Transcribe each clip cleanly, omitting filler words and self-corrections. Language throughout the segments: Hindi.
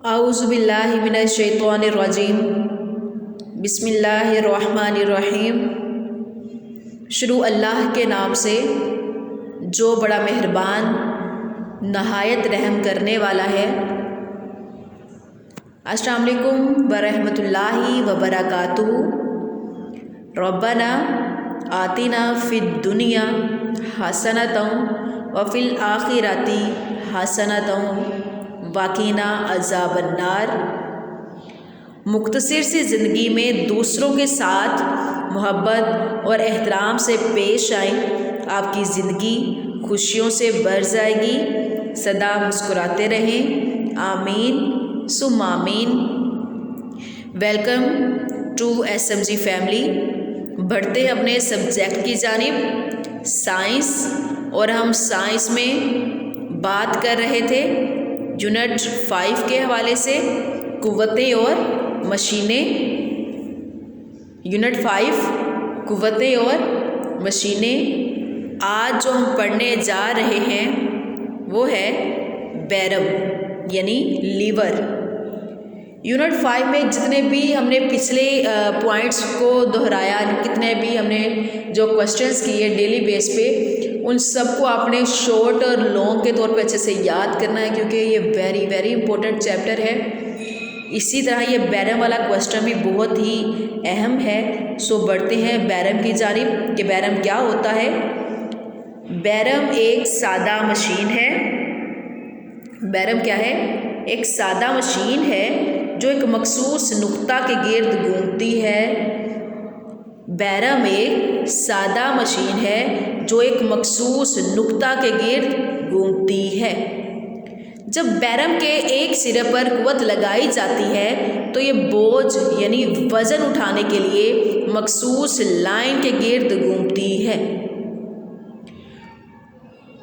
आऊज़ुबिल्लाहि मिनश्शैतानिर्रजीम बिस्मिल्लाहिर्रहमानिर्रहीम। शुरू अल्लाह के नाम से जो बड़ा मेहरबान नहायत रहम करने वाला है। अस्सलामु अलैकुम वरहमतुल्लाहि वबरकातुहू। रब्बना आतिना फिद दुनिया हसनतन व फिल आखिरति हसनतन वकीना अज़ाबन्नार। मुख्तसर सी ज़िंदगी में दूसरों के साथ मोहब्बत और एहतराम से पेश आएं, आपकी ज़िंदगी खुशियों से भर जाएगी। सदा मुस्कुराते रहें, आमीन सुम आमीन। Welcome to SMG family. बढ़ते हैं अपने सब्जेक्ट की जानिब, साइंस। और हम साइंस में बात कर रहे थे यूनिट 5 के हवाले से कुव्वतें और मशीनें। यूनिट 5 कुव्वतें और मशीनें। आज जो हम पढ़ने जा रहे हैं वो है बैरम यानी लीवर। यूनिट 5 में जितने भी हमने पिछले पॉइंट्स को दोहराया, कितने भी हमने जो क्वेश्चंस किए डेली बेस पे, उन सबको आपने शॉर्ट और लॉन्ग के तौर पे अच्छे से याद करना है, क्योंकि ये वेरी वेरी इंपॉर्टेंट चैप्टर है। इसी तरह ये बैरम वाला क्वेश्चन भी बहुत ही अहम है। सो बढ़ते हैं बैरम की जानिब कि बैरम क्या होता है। बैरम एक सादा मशीन है। बैरम क्या है? एक सादा मशीन है जो एक मखसूस नुक्ता के गिर्द घूमती है। बैरम एक सादा मशीन है जो एक मखसूस नुक्ता के गिर्द घूमती है। जब बैरम के एक सिरे पर कुव्वत लगाई जाती है तो ये बोझ यानी वज़न उठाने के लिए मखसूस लाइन के गिर्द घूमती है।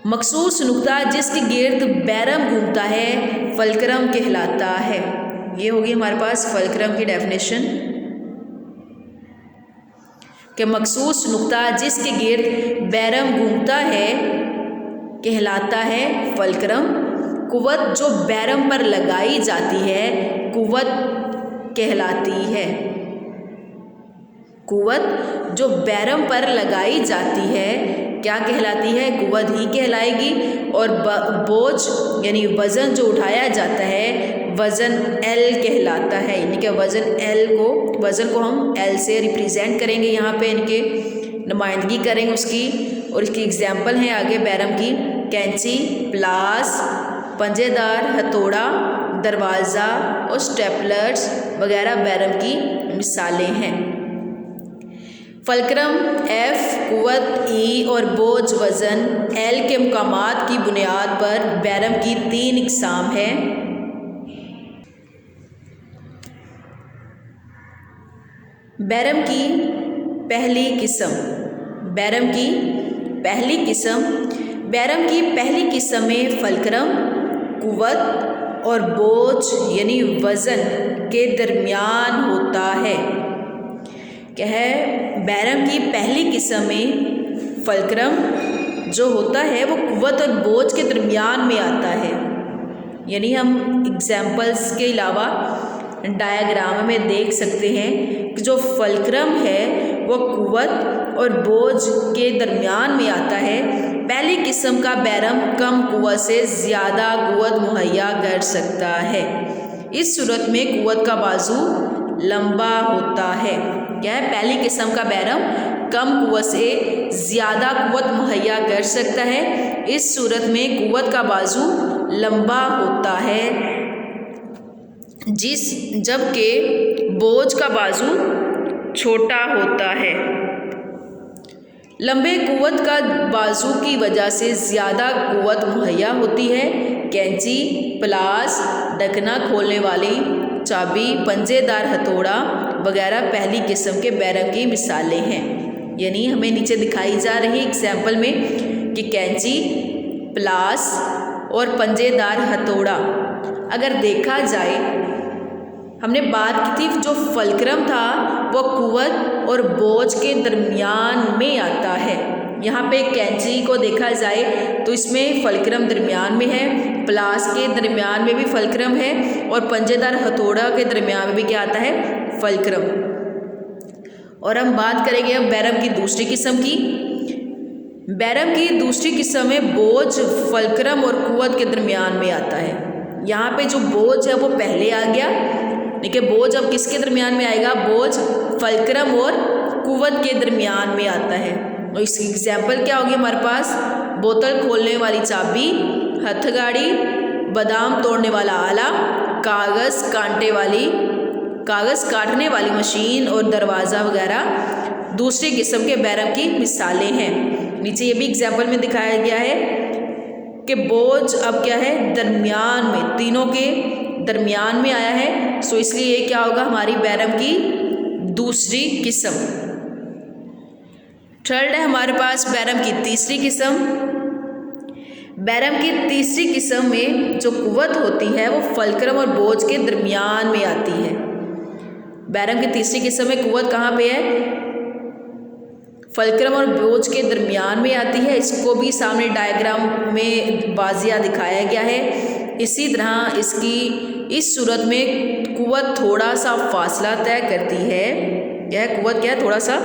मखसूस नुक्ता जिसके गिर्द बैरम घूमता है फलक्रम कहलाता है। ये होगी हमारे पास फलक्रम की डेफिनेशन कि मखसूस नुक्ता जिसके गिर्द बैरम घूमता है कहलाता है फलक्रम। कुव्वत जो बैरम पर लगाई जाती है कुव्वत कहलाती है। कुव्वत जो बैरम पर लगाई जाती है क्या कहलाती है? कुव्वत ही कहलाएगी। और बोझ यानी वज़न जो उठाया जाता है वज़न L कहलाता है। यानी कि वज़न को हम L से रिप्रेजेंट करेंगे, यहाँ पे इनके नुमाइंदगी करेंगे उसकी। और इसकी एग्जांपल हैं आगे बैरम की कैंची, प्लास, पंजेदार हथौड़ा, दरवाज़ा और स्टेपलर्स वगैरह बैरम की मिसालें हैं। फलक्रम F, कुव्वत E और बोझ वज़न L के मकामात की बुनियाद पर बैरम की 3 इक़साम हैं। बैरम की पहली किस्म। बैरम की पहली किस्म में फलक्रम कुव्वत और बोझ यानी वज़न के दरमियान होता है। क्या है? बैरम की पहली किस्म में फलक्रम जो होता है वो कुव्वत और बोझ के दरमियान में आता है। यानी हम एग्जाम्पल्स के अलावा डायग्राम में देख सकते हैं कि जो फलक्रम है वो कुव्वत और बोझ के दरमियान में आता है। पहली किस्म का बैरम कम कुव्वत से ज़्यादा कुव्वत मुहैया कर सकता है। इस सूरत में कुव्वत का बाजू लंबा होता है। क्या है? पहली किस्म का बैरम कम कुव्वत से ज़्यादा कुव्वत मुहैया कर सकता है। इस सूरत में कुव्वत का बाजू लंबा होता है, जबकि बोझ का बाजू छोटा होता है। लंबे कुव्वत का बाजू की वजह से ज़्यादा कुव्वत मुहैया होती है। कैंची, प्लास, ढकना खोलने वाली चाबी, पंजेदार हथौड़ा वगैरह पहली किस्म के बैरम की मिसालें हैं। यानी हमें नीचे दिखाई जा रही एग्जाम्पल में कि कैंची, प्लास और पंजेदार हथौड़ा। अगर देखा जाए, हमने बात की थी जो फलक्रम था वो कुव्वत और बोझ के दरमियान में आता है। यहाँ पे कैंची को देखा जाए तो इसमें फलक्रम दरमियान में है, प्लास के दरमियान में भी फलक्रम है और पंजेदार हथौड़ा के दरमियान में भी क्या आता है, फलक्रम। और हम बात करेंगे अब बैरम की दूसरी किस्म की। बैरम की दूसरी किस्म में बोझ फलक्रम और कुवत के दरमियान में आता है। यहाँ पे जो बोझ है वो पहले आ गया, देखिए बोझ अब किसके दरमियान में आएगा, बोझ फलक्रम और कुवत के दरमियान में आता है। और इसकी एग्जाम्पल क्या होगी हमारे पास, बोतल खोलने वाली चाबी, हथगाड़ी, बादाम तोड़ने वाला आला, कागज़ काटने वाली मशीन और दरवाज़ा वगैरह दूसरी किस्म के बैरम की मिसालें हैं। नीचे ये भी एग्जाम्पल में दिखाया गया है कि बोझ अब क्या है, दरमियान में, तीनों के दरमियान में आया है। सो इसलिए ये क्या होगा, हमारी बैरम की दूसरी किस्म। थर्ड है हमारे पास बैरम की तीसरी किस्म। बैरम की तीसरी किस्म में जो कुवत होती है वो फलक्रम और बोझ के दरमियान में आती है। बैरम की तीसरी किस्म में कुवत कहाँ पे है, फलक्रम और बोझ के दरमियान में आती है। इसको भी सामने डायग्राम में बाजिया दिखाया गया है। इसी तरह इसकी इस सूरत में कुवत थोड़ा सा फासला तय करती है। यह कुवत क्या है, थोड़ा सा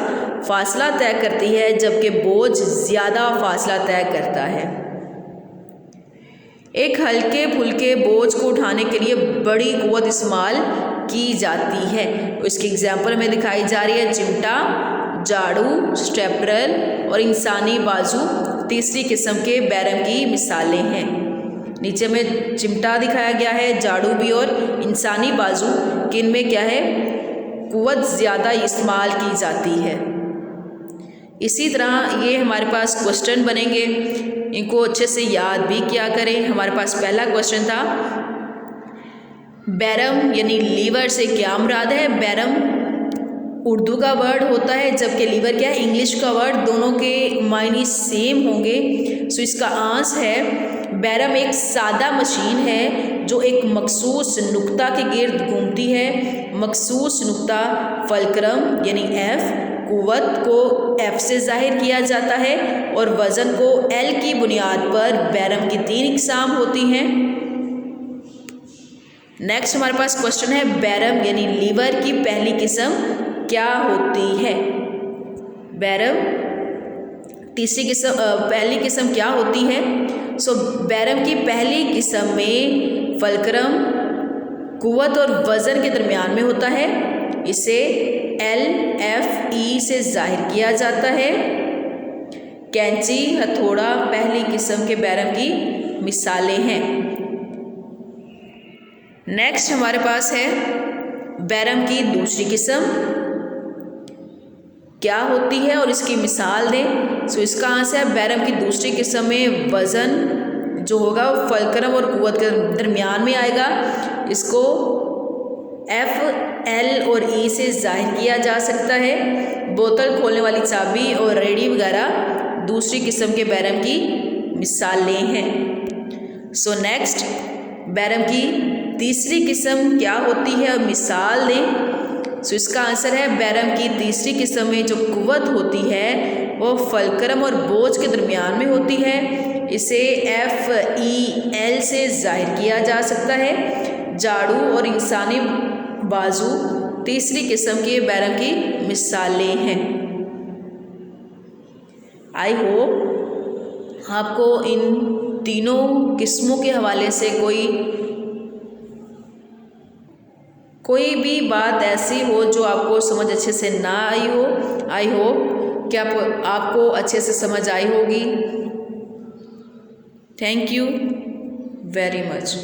फासला तय करती है, जबकि बोझ ज़्यादा फासला तय करता है। एक हल्के फुल्के बोझ को उठाने के लिए बड़ी कुवत इस्तेमाल की जाती है। इसकी एग्जाम्पल में दिखाई जा रही है चिमटा, झाड़ू, स्टेपलर और इंसानी बाजू तीसरी किस्म के बैरम की मिसालें हैं। नीचे में चिमटा दिखाया गया है, झाड़ू भी और इंसानी बाजू, कि इनमें क्या है, कुवत ज़्यादा इस्तेमाल की जाती है। इसी तरह ये हमारे पास क्वेश्चन बनेंगे, इनको अच्छे से याद भी किया करें। हमारे पास पहला क्वेश्चन था, बैरम यानी लीवर से क्या मुराद है। बैरम उर्दू का वर्ड होता है, जबकि लीवर क्या है, इंग्लिश का वर्ड। दोनों के मायने सेम होंगे। सो इसका आंसर है, बैरम एक सादा मशीन है जो एक मखसूस नुक्ता के गिर्द घूमती है। मखसूस नुक्ता फलक्रम यानी एफ, कुवत को एफ से जाहिर किया जाता है और वज़न को एल की बुनियाद पर बैरम की 3 इकसाम होती हैं। नेक्स्ट हमारे पास क्वेश्चन है, बैरम यानी लीवर की पहली किस्म क्या होती है। बैरम तीसरी किस्म, पहली किस्म क्या होती है। सो बैरम की पहली किस्म में फलक्रम कुवत और वज़न के दरमियान में होता है। इसे LFE से जाहिर किया जाता है। कैंची, हथौड़ा पहली किस्म के बैरम की मिसालें हैं। नेक्स्ट हमारे पास है बैरम की दूसरी किस्म क्या होती है और इसकी मिसाल दें। सो इसका आंसर है, बैरम की दूसरी किस्म में वज़न जो होगा वो फलक्रम और कुवत के दरमियान में आएगा। इसको F, L और E से जाहिर किया जा सकता है। बोतल खोलने वाली चाबी और रेडी वगैरह दूसरी किस्म के बैरम की मिसालें हैं। सो नेक्स्ट, बैरम की तीसरी किस्म क्या होती है और मिसाल दें। सो इसका आंसर है, बैरम की तीसरी किस्म में जो कुवत होती है वो फलक्रम और बोझ के दरमियान में होती है। इसे FEL से जाहिर किया जा सकता है। झाड़ू और इंसानी बाजू तीसरी किस्म के बैरम की मिसालें हैं। आई होप आपको इन तीनों किस्मों के हवाले से कोई भी बात ऐसी हो जो आपको समझ अच्छे से ना आई हो। आई होप कि आपको अच्छे से समझ आई होगी। Thank you very much.